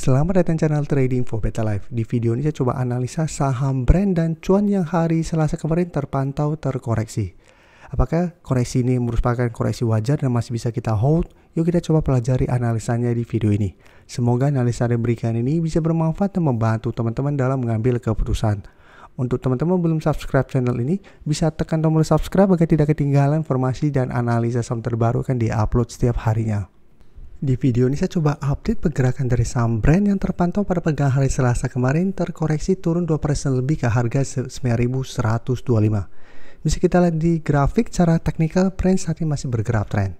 Selamat datang channel Trading for Better Life. Di video ini saya coba analisa saham brand dan cuan yang hari Selasa kemarin terpantau terkoreksi. Apakah koreksi ini merupakan koreksi wajar dan masih bisa kita hold? Yuk kita coba pelajari analisanya di video ini. Semoga analisa yang diberikan ini bisa bermanfaat dan membantu teman-teman dalam mengambil keputusan. Untuk teman-teman belum subscribe channel ini, bisa tekan tombol subscribe agar tidak ketinggalan informasi dan analisa saham terbaru kan di-upload setiap harinya. Di video ini saya coba update pergerakan dari saham brand yang terpantau pada perdagangan hari Selasa kemarin terkoreksi turun 2% lebih ke harga 9.125. Bisa kita lihat di grafik secara teknikal brand saat ini masih bergerak tren.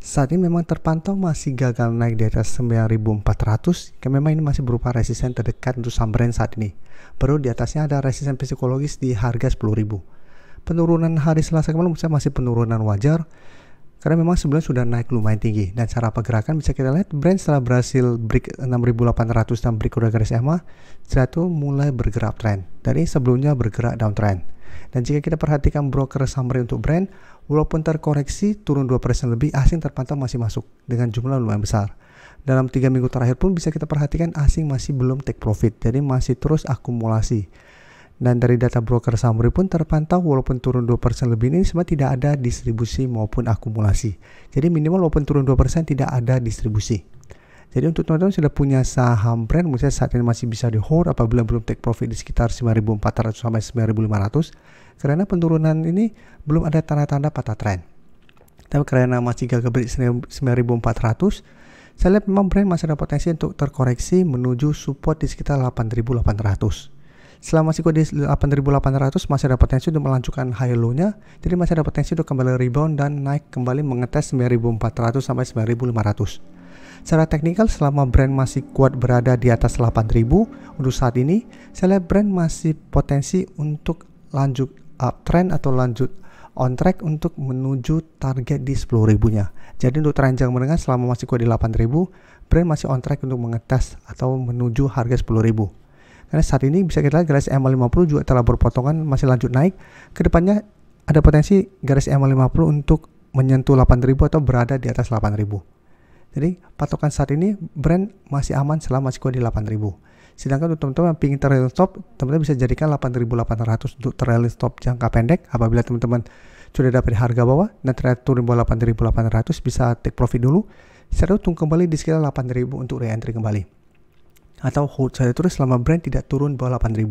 Saat ini memang terpantau masih gagal naik di atas 9.400, karena memang ini masih berupa resisten terdekat untuk saham brand saat ini. Baru di atasnya ada resisten psikologis di harga 10.000. Penurunan hari Selasa kemarin menurut saya masih penurunan wajar, karena memang sebelumnya sudah naik lumayan tinggi. Dan cara pergerakan bisa kita lihat brand setelah berhasil break 6.800 dan break udah garis EMA, setelah itu mulai bergerak tren. Dari sebelumnya bergerak downtrend. Dan jika kita perhatikan broker summary untuk brand, walaupun terkoreksi turun 2% lebih, asing terpantau masih masuk dengan jumlah lumayan besar. Dalam 3 minggu terakhir pun bisa kita perhatikan asing masih belum take profit, jadi masih terus akumulasi. Dan dari data broker summary pun terpantau walaupun turun 2% lebih ini sebenarnya tidak ada distribusi maupun akumulasi. Jadi minimal walaupun turun 2% tidak ada distribusi. Jadi untuk teman-teman sudah punya saham brand, misalnya saat ini masih bisa di hold apabila belum take profit di sekitar 9.400 sampai 9.500. Karena penurunan ini belum ada tanda-tanda patah tren. Tapi karena masih gagal break 9.400, saya lihat memang brand masih ada potensi untuk terkoreksi menuju support di sekitar 8.800. Selama masih di 8.800 masih ada potensi untuk melanjutkan high low-nya, jadi masih ada potensi untuk kembali rebound dan naik kembali mengetes 9.400 sampai 9.500. Secara teknikal selama brand masih kuat berada di atas 8.000 untuk saat ini, saya lihat brand masih potensi untuk lanjut uptrend atau lanjut on track untuk menuju target di 10.000-nya. Jadi untuk tren jangka menengah selama masih kuat di 8.000, brand masih on track untuk mengetes atau menuju harga 10.000. Karena saat ini bisa kita lihat garis EMA50 juga telah berpotongan masih lanjut naik. Kedepannya ada potensi garis EMA50 untuk menyentuh 8.000 atau berada di atas 8.000. Jadi patokan saat ini brand masih aman selama masih kuat di 8.000. Sedangkan untuk teman-teman yang ingin trailing stop, teman-teman bisa jadikan 8.800 untuk trailing stop jangka pendek. Apabila teman-teman sudah dapat di harga bawah dan ternyata turun bawah 8.800, bisa take profit dulu. Setelah itu tunggu kembali di sekitar 8.000 untuk re-entry kembali. Atau hold saja terus selama brand tidak turun bawah 8.000.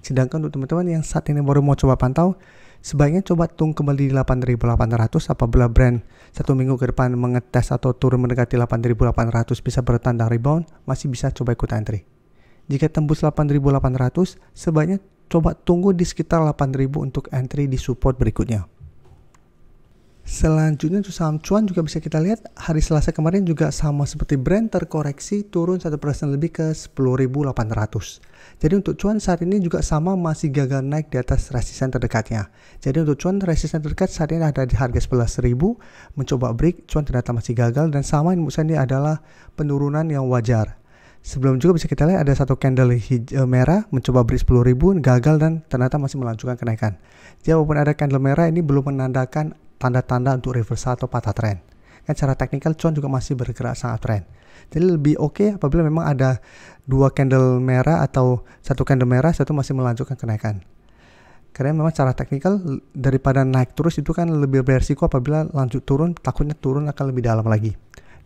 Sedangkan untuk teman-teman yang saat ini baru mau coba pantau, sebaiknya coba tunggu kembali di 8.800 apabila brand 1 minggu ke depan mengetes atau turun mendekati 8.800 bisa bertanda rebound, masih bisa coba ikut entry. Jika tembus 8.800, sebaiknya coba tunggu di sekitar 8.000 untuk entry di support berikutnya. Selanjutnya untuk saham cuan juga bisa kita lihat hari Selasa kemarin juga sama seperti brand terkoreksi turun 1% lebih ke 10.800. Jadi untuk cuan saat ini juga sama masih gagal naik di atas resisten terdekatnya. Jadi untuk cuan resisten terdekat saat ini ada di harga 11.000, mencoba break, cuan ternyata masih gagal dan sama menurut saya ini adalah penurunan yang wajar. Sebelum juga bisa kita lihat ada satu candle merah mencoba break 10.000, gagal dan ternyata masih melanjutkan kenaikan. Jadi walaupun ada candle merah ini belum menandakan tanda-tanda untuk reversal atau patah tren. Kan secara teknikal cuan juga masih bergerak sangat tren. Jadi lebih oke apabila memang ada 2 candle merah atau 1 candle merah, satu masih melanjutkan kenaikan. Karena memang secara teknikal daripada naik terus itu kan lebih beresiko apabila lanjut turun, takutnya turun akan lebih dalam lagi.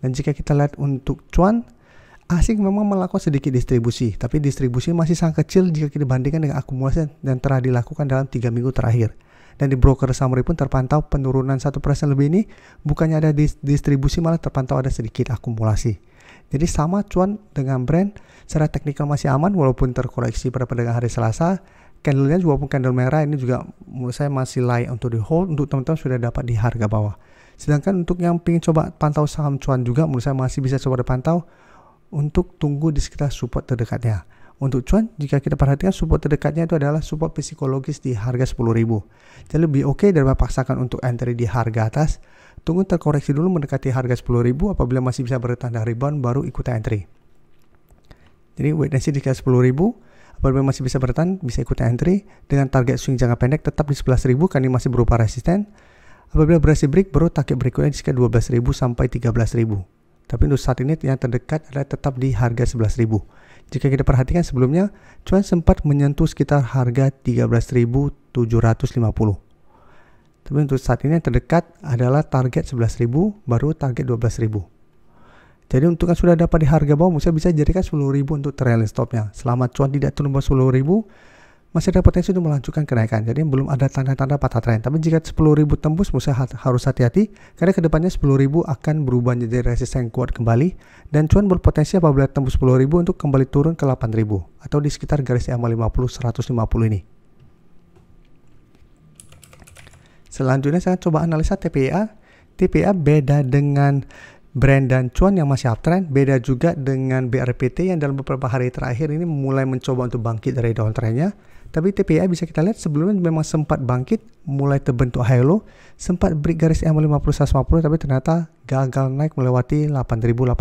Dan jika kita lihat untuk cuan, asing memang melakukan sedikit distribusi, tapi distribusi masih sangat kecil jika kita bandingkan dengan akumulasi yang telah dilakukan dalam 3 minggu terakhir. Dan di broker summary pun terpantau penurunan 1% lebih ini bukannya ada distribusi, malah terpantau ada sedikit akumulasi. Jadi sama cuan dengan brand secara teknikal masih aman walaupun terkoreksi pada perdagangan hari Selasa. Candlenya juga walaupun candle merah ini juga menurut saya masih layak untuk di hold, untuk teman-teman sudah dapat di harga bawah. Sedangkan untuk yang ingin coba pantau saham cuan juga menurut saya masih bisa coba dipantau untuk tunggu di sekitar support terdekatnya. Untuk cuan, jika kita perhatikan support terdekatnya itu adalah support psikologis di harga 10.000. Jadi lebih oke daripada paksakan untuk entry di harga atas. Tunggu terkoreksi dulu mendekati harga 10.000, apabila masih bisa bertanda rebound baru ikut entry. Jadi wait and see di harga 10.000, apabila masih bisa bertahan bisa ikut entry dengan target swing jangka pendek tetap di 11.000 karena ini masih berupa resisten. Apabila berhasil break baru target berikutnya di sekitar 12.000 sampai 13.000. Tapi untuk saat ini yang terdekat adalah tetap di harga 11.000. Jika kita perhatikan sebelumnya, cuan sempat menyentuh sekitar harga 13.750. Tapi untuk saat ini yang terdekat adalah target 11.000 baru target 12.000. Jadi untuk yang sudah dapat di harga bawah, saya bisa jadikan 10.000 untuk trailing stopnya. Selama cuan tidak turun bawah 10.000, masih ada potensi untuk melanjutkan kenaikan. Jadi belum ada tanda-tanda patah tren. Tapi jika 10.000 tembus, harus hati-hati karena kedepannya 10.000 akan berubah menjadi resisten kuat kembali, dan cuan berpotensi apabila tembus 10.000 untuk kembali turun ke 8.000 atau di sekitar garis EMA 50 150 ini. Selanjutnya saya coba analisa TPA. TPA beda dengan brand dan cuan yang masih uptrend, beda juga dengan BRPT yang dalam beberapa hari terakhir ini mulai mencoba untuk bangkit dari downtrendnya. Tapi TPA bisa kita lihat sebelumnya memang sempat bangkit, mulai terbentuk high low, sempat break garis EMA 50 150, tapi ternyata gagal naik melewati 8.800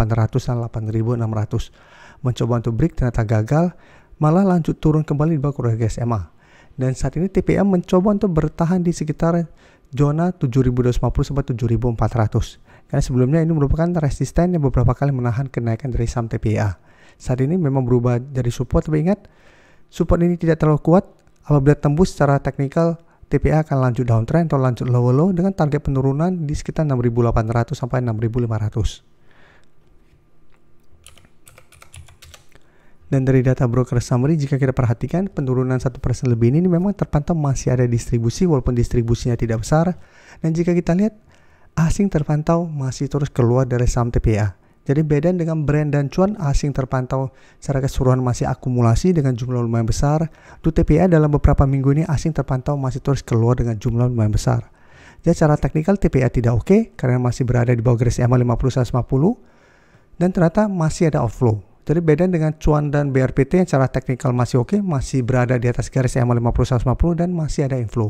dan 8.600. Mencoba untuk break ternyata gagal, malah lanjut turun kembali di bawah garis EMA. Dan saat ini TPA mencoba untuk bertahan di sekitar zona 7.250 sampai 7.400. Karena sebelumnya ini merupakan resisten yang beberapa kali menahan kenaikan dari saham TPA. Saat ini memang berubah jadi support, tapi ingat, support ini tidak terlalu kuat. Apabila tembus secara teknikal, TPA akan lanjut downtrend atau lanjut lower low dengan target penurunan di sekitar 6.800 sampai 6.500. Dan dari data broker summary, jika kita perhatikan penurunan 1% lebih ini memang terpantau masih ada distribusi walaupun distribusinya tidak besar. Dan jika kita lihat, asing terpantau masih terus keluar dari saham TPA. Jadi beda dengan brand dan cuan, asing terpantau secara keseluruhan masih akumulasi dengan jumlah lumayan besar. Untuk TPA dalam beberapa minggu ini asing terpantau masih terus keluar dengan jumlah lumayan besar. Jadi secara teknikal TPA tidak oke karena masih berada di bawah garis EMA 50 150 dan ternyata masih ada outflow. Jadi beda dengan cuan dan BRPT yang secara teknikal masih oke, masih berada di atas garis EMA 50 150 dan masih ada inflow.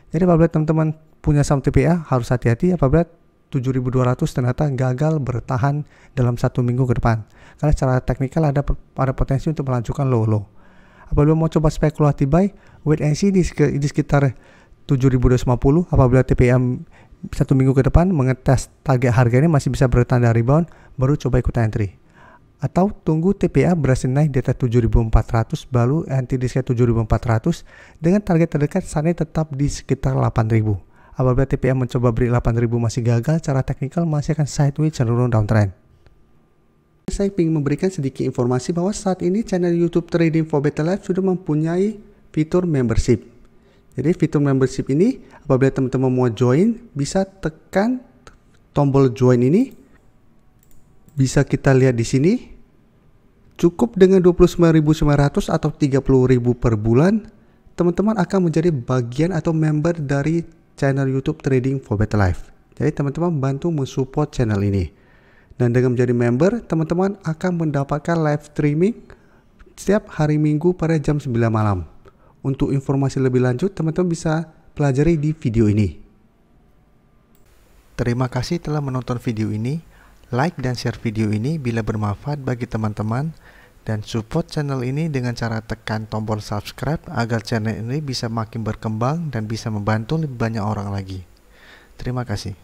Jadi apabila teman-teman punya saham TPA harus hati-hati apabila 7.200 ternyata gagal bertahan dalam 1 minggu ke depan. Karena secara teknikal ada potensi untuk melanjutkan low. Apabila mau coba spekulasi buy, wait and see di sekitar 7.250. Apabila TPA 1 minggu ke depan mengetes target harga ini masih bisa bertanda rebound, baru coba ikut entry. Atau tunggu TPA berhasil naik di atas 7.400 baru entry di sekitar 7.400 dengan target terdekat saat ini tetap di sekitar 8.000. Apabila TPA mencoba break 8.000 masih gagal, secara teknikal masih akan sideways cenderung downtrend. Saya ingin memberikan sedikit informasi bahwa saat ini channel YouTube Trading for Better Life sudah mempunyai fitur membership. Jadi fitur membership ini apabila teman-teman mau join bisa tekan tombol join ini. Bisa kita lihat di sini. Cukup dengan 29.900 atau 30.000 per bulan, teman-teman akan menjadi bagian atau member dari channel YouTube Trading for Better Life. Jadi teman-teman bantu mensupport channel ini. Dan dengan menjadi member, teman-teman akan mendapatkan live streaming setiap hari Minggu pada jam 9 malam. Untuk informasi lebih lanjut, teman-teman bisa pelajari di video ini. Terima kasih telah menonton video ini. Like dan share video ini bila bermanfaat bagi teman-teman, dan support channel ini dengan cara tekan tombol subscribe agar channel ini bisa makin berkembang dan bisa membantu lebih banyak orang lagi. Terima kasih.